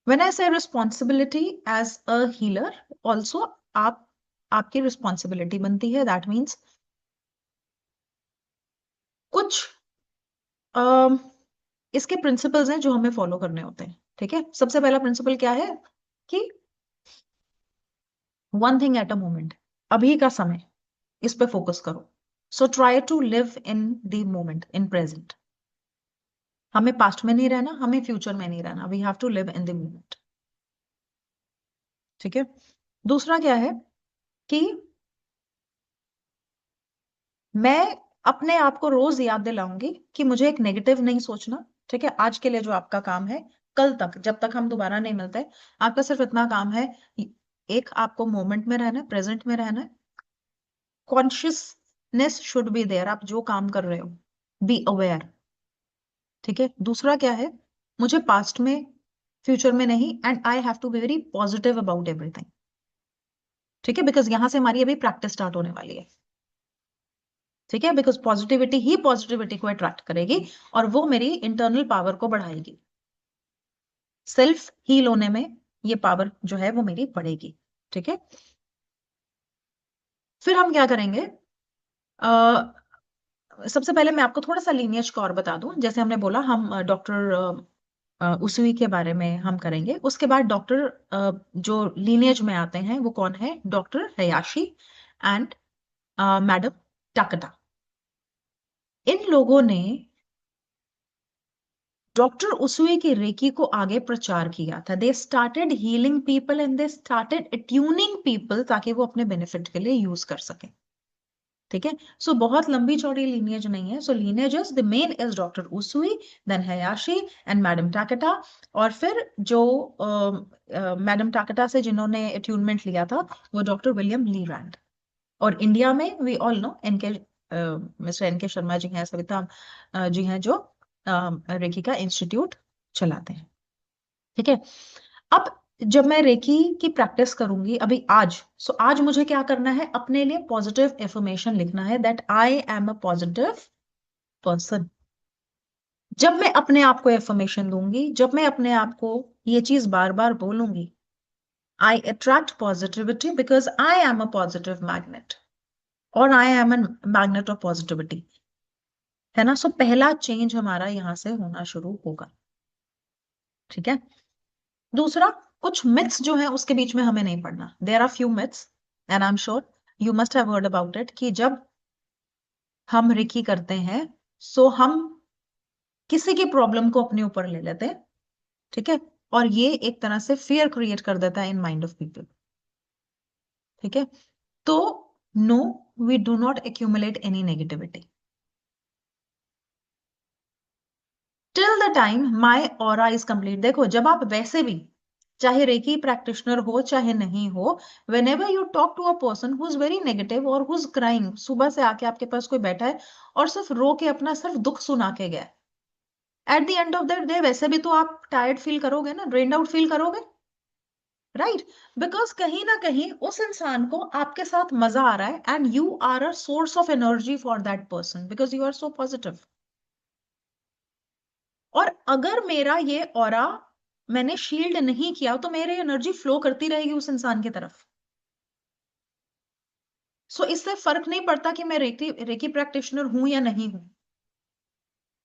When I say responsibility as a healer, also आपकी responsibility बनती है। दैट मीन्स कुछ इसके प्रिंसिपल्स हैं जो हमें फॉलो करने होते हैं। ठीक है, सबसे पहला प्रिंसिपल क्या है कि one thing at a moment, अभी का समय, इस पे फोकस करो। So try to live in the moment, in present. हमें पास्ट में नहीं रहना, हमें फ्यूचर में नहीं रहना, we have to live in the moment. ठीक है, दूसरा क्या है कि मैं अपने आप को रोज याद दिलाऊंगी कि मुझे एक नेगेटिव नहीं सोचना। ठीक है, आज के लिए जो आपका काम है, कल तक जब तक हम दोबारा नहीं मिलते, आपका सिर्फ इतना काम है, एक आपको मोमेंट में रहना है, प्रेजेंट में रहना है। कॉन्शियसनेस शुड बी देयर, आप जो काम कर रहे हो, बी अवेयर। ठीक है, दूसरा क्या है, मुझे पास्ट में फ्यूचर में नहीं, and I have to be very positive about everything. ठीक है, बिकॉज यहां से हमारी अभी प्रैक्टिस स्टार्ट होने वाली है। ठीक है, बिकॉज पॉजिटिविटी ही पॉजिटिविटी को अट्रैक्ट करेगी और वो मेरी इंटरनल पावर को बढ़ाएगी। सेल्फ हील होने में ये पावर जो है वो मेरी बढ़ेगी। ठीक है, फिर हम क्या करेंगे, सबसे पहले मैं आपको थोड़ा सा लीनियज का और बता दूं। जैसे हमने बोला, हम डॉक्टर उसुई के बारे में हम करेंगे। उसके बाद डॉक्टर जो लीनियज में आते हैं वो कौन है, डॉक्टर हयाशी एंड मैडम टाकटा। इन लोगों ने डॉक्टर उसुए की रेकी को आगे प्रचार किया था। They started healing people and they started tuning people, ताकि वो अपने बेनिफिट के लिए यूज कर सके। ठीक है, सो बहुत लंबी चौड़ी लीनियज नहीं है। So lineages, the main is doctor Usui, then Hayashi and madam Takata. और फिर जो मैडम टाकेटा से जिन्होंने अट्यूनमेंट लिया था वो डॉक्टर विलियम ली रैंड। और इंडिया में we all know NK, mister NK Sharma ji हैं, सविता जी हैं, जो रेकी का इंस्टीट्यूट चलाते हैं। ठीक है, अब जब मैं रेकी की प्रैक्टिस करूंगी अभी आज, सो आज मुझे क्या करना है, अपने लिए पॉजिटिव एफर्मेशन लिखना है, that I am a positive person. जब मैं अपने आप को एफर्मेशन दूंगी, जब मैं अपने आप को ये चीज बार बार बोलूंगी, I attract positivity because I am a positive magnet, और I am an magnet of positivity. है ना, सो पहला चेंज हमारा यहां से होना शुरू होगा। ठीक है, दूसरा, कुछ मिथ्स जो है उसके बीच में हमें नहीं पढ़ना। There are few myths and I am sure you must have heard about it, कि जब हम रिकी करते हैं, सो हम किसी की प्रॉब्लम को अपने ऊपर ले लेते हैं। ठीक है, और ये एक तरह से फियर क्रिएट कर देता है इन माइंड ऑफ पीपल। ठीक है, तो no, we do not accumulate any negativity till the time my aura is complete. देखो, जब आप वैसे भी, चाहे रेकी प्रैक्टिशनर हो चाहे नहीं हो, whenever you talk to a person who is very negative और हु इज क्राइंग, सुबह से आके आपके पास कोई बैठा है और सिर्फ रो के अपना सिर्फ दुख सुना के गया, at the end of the day वैसे भी तो आप टायर्ड फील करोगे ना, ड्रेन्ड आउट फील करोगे, राइट? बिकॉज कहीं ना कहीं उस इंसान को आपके साथ मजा आ रहा है, and you are a source of energy for that person because you are so positive. और अगर मेरा ये ऑरा मैंने शील्ड नहीं किया तो मेरी एनर्जी फ्लो करती रहेगी उस इंसान की तरफ। सो इससे फर्क नहीं पड़ता कि मैं रेकी रेकी प्रैक्टिशनर हूं या नहीं हूं,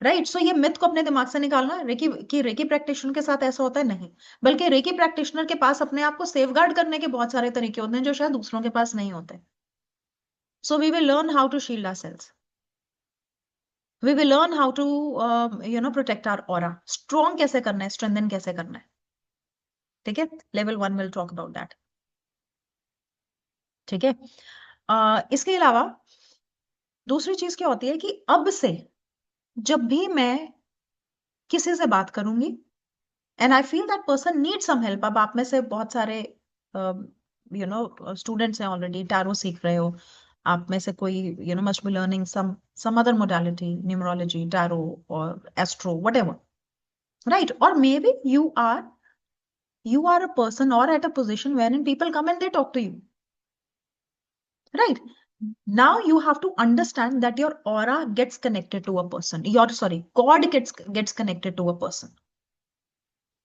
राइट? सो ये मिथ को अपने दिमाग से निकालना, रेकी की रेकी प्रैक्टिशनर के साथ ऐसा होता है, नहीं। बल्कि रेकी प्रैक्टिशनर के पास अपने आप को सेफगार्ड करने के बहुत सारे तरीके होते हैं जो शायद दूसरों के पास नहीं होते। So we will learn how to shield ourselves, we will learn how to protect our aura. Strong कैसे करना है, स्ट्रेंथन कैसे करना है। ठीक है, level 1 will talk about that. ठीक है, इसके अलावा दूसरी चीज क्या होती है कि अब से जब भी मैं किसी से बात करूंगी and I feel that person need some help, अब आप में से बहुत सारे स्टूडेंट्स हैं, ऑलरेडी टैरो सीख रहे हो, आप में से कोई must be learning some other modality, numerology, tarot और एस्ट्रो, व्हाटएवर, राइट? और may be you are a person or at a position wherein people come and they talk to you, right? Now you have to understand that your aura gets connected to a person, your, sorry, god gets connected to a person.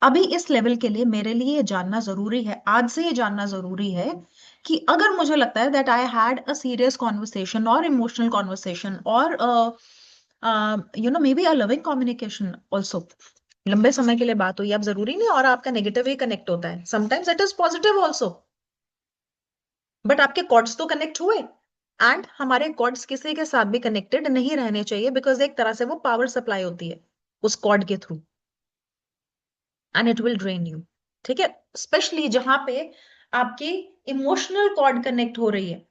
अभी इस level के लिए मेरे लिए ये जानना जरूरी है, आज से ये जानना जरूरी है कि अगर मुझे लगता है that I had a serious conversation और इमोशनल कॉन्वर्सेशन और may be a loving communication also, लंबे समय के लिए बात हुई, अब जरूरी नहीं और आपका नेगेटिव ही कनेक्ट होता है, sometimes it is positive also, but आपके कॉर्ड्स तो कनेक्ट हुए। एंड हमारे कॉर्ड्स किसी के साथ भी कनेक्टेड नहीं रहने चाहिए, बिकॉज एक तरह से वो पावर सप्लाई होती है उस कॉर्ड के through, and it will drain you. ठीक है, स्पेशली जहां पे आपकी इमोशनल कॉर्ड कनेक्ट हो रही है,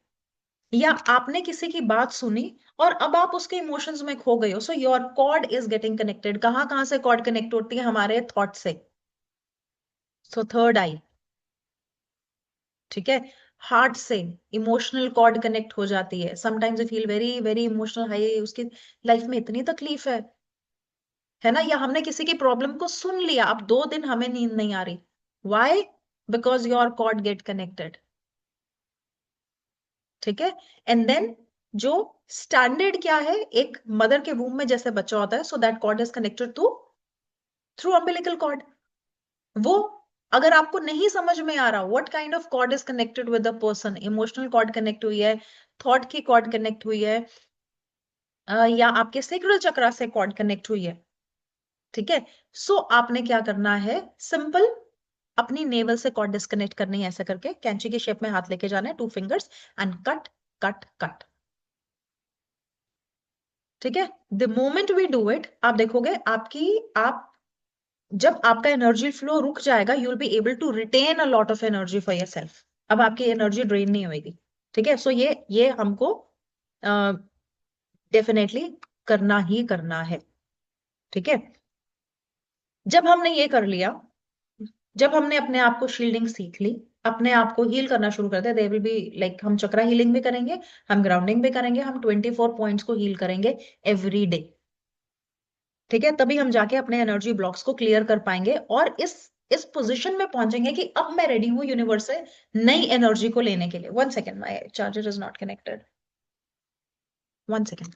या आपने किसी की बात सुनी और अब आप उसके इमोशंस में खो गए हो, so your cord is getting connected. कहां कहां से कॉर्ड कनेक्ट होती है? हमारे थॉट से। सो थर्ड आई, ठीक है, हार्ट से इमोशनल कॉर्ड कनेक्ट हो जाती है। Sometimes I feel very very emotional, high, उसकी लाइफ में इतनी तकलीफ है ना, या हमने किसी की प्रॉब्लम को सुन लिया, अब 2 दिन हमें नींद नहीं आ रही, why? Because your cord get connected. ठीक है, एंड देन जो स्टैंडर्ड क्या है, एक मदर के वूम में जैसे बच्चा होता है, so that cord is connected to through umbilical cord. वो अगर आपको नहीं समझ में आ रहा what kind of cord is connected with the person, emotional cord connect हुई है, थॉट की कॉर्ड कनेक्ट हुई है, या आपके सेक्रल चक्रा से कॉर्ड कनेक्ट हुई है, ठीक है, सो आपने क्या करना है, सिंपल, अपनी नेवल से कॉर्ड डिस्कनेक्ट करनी है, ऐसा करके कैंची की शेप में हाथ लेके जाना है, 2 fingers, and cut cut cut. ठीक है, the moment we do it, आप देखोगे आप जब आपका एनर्जी फ्लो रुक जाएगा, you will be able to retain a lot of energy for yourself. अब आपकी एनर्जी ड्रेन नहीं होगी। ठीक है, सो ये हमको डेफिनेटली करना ही करना है। ठीक है, जब हमने ये कर लिया, जब हमने अपने आप को शील्डिंग सीख ली, अपने आप को हील करना शुरू कर दिया, देयर विल बी लाइक, हम चक्रा हीलिंग भी करेंगे, हम ग्राउंडिंग भी करेंगे, हम 24 पॉइंट्स को हील करेंगे एवरी डे। ठीक है, तभी हम जाके अपने एनर्जी ब्लॉक्स को क्लियर कर पाएंगे और इस पोजीशन में पहुंचेंगे कि अब मैं रेडी हूं यूनिवर्स से नई एनर्जी को लेने के लिए। 1 second, my charger is not connected, 1 second.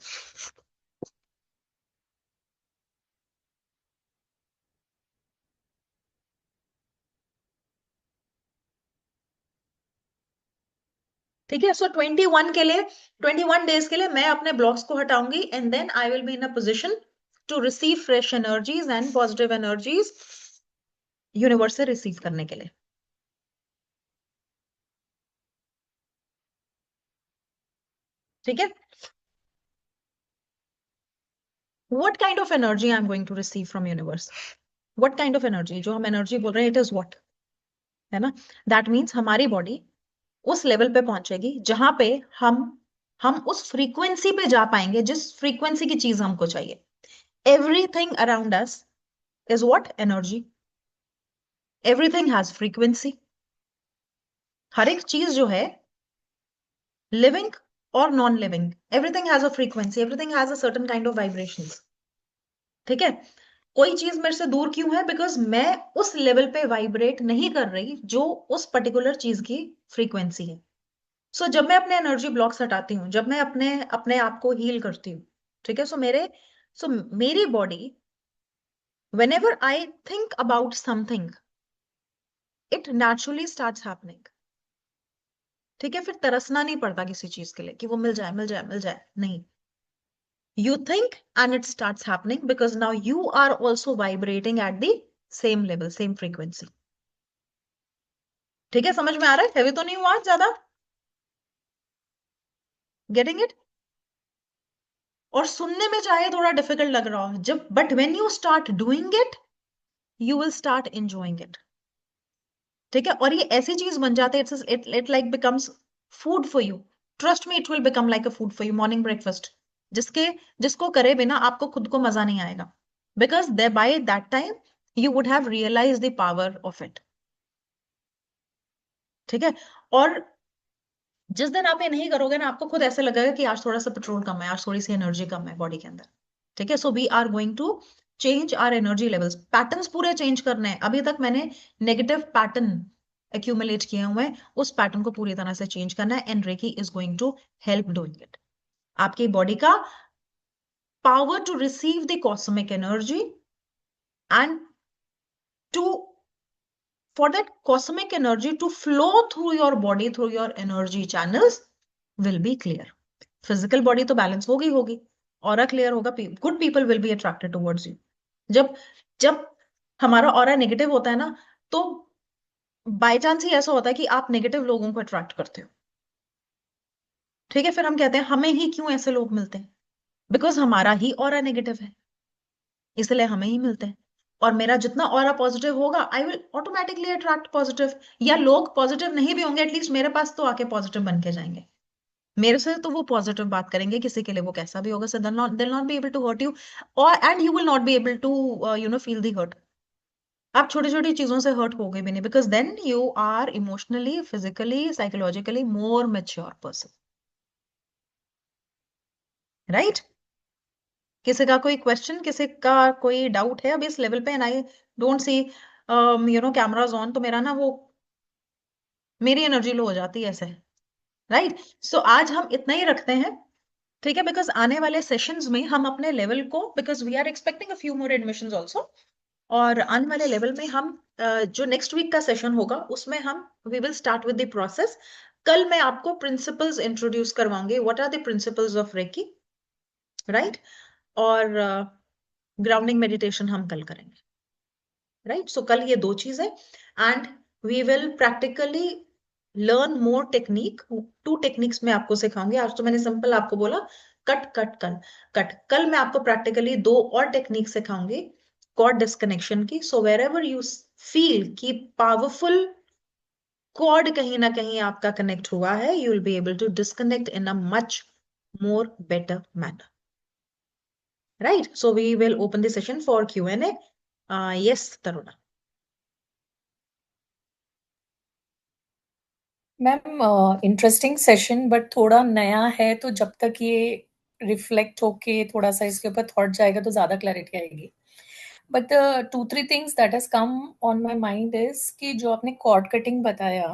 ठीक है, सो 21 डेज के लिए मैं अपने ब्लॉक्स को हटाऊंगी, and then I will be in a position to receive fresh energies and positive energies universe से रिसीव करने के लिए। ठीक है, what kind of energy I'm going to receive from universe? What kind of energy? जो हम energy बोल रहे हैं, इट इज what, है ना, दैट मीन्स हमारी बॉडी उस लेवल पे पहुंचेगी जहां पे हम उस फ्रीक्वेंसी पे जा पाएंगे जिस फ्रीक्वेंसी की चीज हमको चाहिए। Everything around us is what? Energy. Everything has frequency. हर एक चीज जो है, लिविंग और non living, everything has a frequency, everything has a certain kind of vibrations. ठीक है, कोई चीज मेरे से दूर क्यों है? बिकॉज मैं उस लेवल पे वाइब्रेट नहीं कर रही जो उस पर्टिकुलर चीज की फ्रीक्वेंसी है। सो जब मैं अपने एनर्जी ब्लॉक्स हटाती हूँ, जब मैं अपने अपने आप को हील करती हूँ, ठीक है, सो मेरी body, whenever I think about something, it naturally starts happening। ठीक है, फिर तरसना नहीं पड़ता किसी चीज के लिए कि वो मिल जाए मिल जाए मिल जाए, नहीं। You think and it starts happening because now you are also vibrating at the same level, same frequency। ठीक है, समझ में आ रहा है? हैवी तो नहीं हुआ ज्यादा? Getting it? और सुनने में चाहे थोड़ा डिफिकल्ट लग रहा हो, जब but when you start doing it, you will start enjoying it. ठीक है, और ये ऐसी चीज बन जाती है, it like becomes food for you. Trust me, it will become like a food for you, morning breakfast, जिसके जिसको करे बिना आपको खुद को मजा नहीं आएगा, because they by that time you would have realize the power of it. ठीक है, और जिस दिन आप ये नहीं करोगे ना, आपको खुद ऐसे लगेगा कि आज थोड़ा सा पेट्रोल कम है, आज थोड़ी सी एनर्जी कम है बॉडी के अंदर। ठीक है, so we are going to change our energy levels, patterns पूरे चेंज करने हैं। अभी तक मैंने नेगेटिव पैटर्न एक्यूमुलेट किए हुए हैं, उस पैटर्न को पूरी तरह से चेंज करना है, and reiki is going to help doing it. आपकी बॉडी का power to receive the cosmic energy and to for that cosmic energy to flow through your body, through your energy channels will be clear. Physical body तो balance होगी, aura clear होगा, good people will be attracted towards you. जब जब हमारा aura negative होता है ना, तो बाय चांस ही ऐसा होता है कि आप नेगेटिव लोगों को अट्रैक्ट करते हो, ठीक है, फिर हम कहते हैं हमें ही क्यों ऐसे लोग मिलते हैं, बिकॉज हमारा ही ऑरा नेगेटिव है, इसलिए हमें ही मिलते हैं। और मेरा जितना ऑरा पॉजिटिव होगा, I will automatically attract positive, या लोग पॉजिटिव नहीं भी होंगे, एटलीस्ट मेरे पास तो आके पॉजिटिव बन के जाएंगे, मेरे से तो वो पॉजिटिव बात करेंगे, किसी के लिए वो कैसा भी होगा, सो they'll not be able to hurt you, or and you will not be able to feel the hurt। आप छोटी छोटी चीजों से हर्ट हो गए भी नहीं, because then you are emotionally, physically, psychologically more mature person, right. किसी का कोई क्वेश्चन, किसी का कोई डाउट है अभी इस लेवल पे? And I don't see cameras on, तो मेरा ना वो मेरी एनर्जी लो हो जाती है ऐसे, राइट। सो आज हम इतना ही रखते हैं, ठीक है, बिकॉज आने वाले सेशंस में हम अपने लेवल को, because we are expecting a few more admissions also, और आने वाले लेवल में हम जो नेक्स्ट वीक का सेशन होगा उसमें हम we will start with the process. कल मैं आपको प्रिंसिपल्स इंट्रोड्यूस करवाऊंगी, what are the principles of Reiki, right. और ग्राउंडिंग मेडिटेशन हम कल करेंगे, राइट। सो कल ये दो चीज है, and we will practically learn more technique. 2 techniques मैं आपको सिखाऊंगी, आज तो मैंने सिंपल आपको बोला कट कट कट कट, कल मैं आपको प्रैक्टिकली 2 और टेक्निक सिखाऊंगी कॉर्ड डिस्कनेक्शन की। So wherever you feel कि पावरफुल कॉर्ड कहीं ना कहीं आपका कनेक्ट हुआ है, you will be able to disconnect in a much more better manner, right? So we will open the session for Q&A. Yes, Taruna. Ma'am interesting session, but थोड़ा नया है, तो जब तक ये रिफ्लेक्ट होके थोड़ा सा इसके ऊपर थॉट जाएगा तो ज़्यादा क्लैरिटी आएगी। But 2-3 things that has come on my mind is कि जो आपने कॉर्ड कटिंग बताया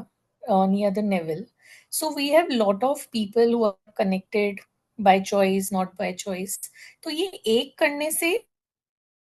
near the navel, so we have lot of people who are connected by choice, not by choice, तो ये एक करने से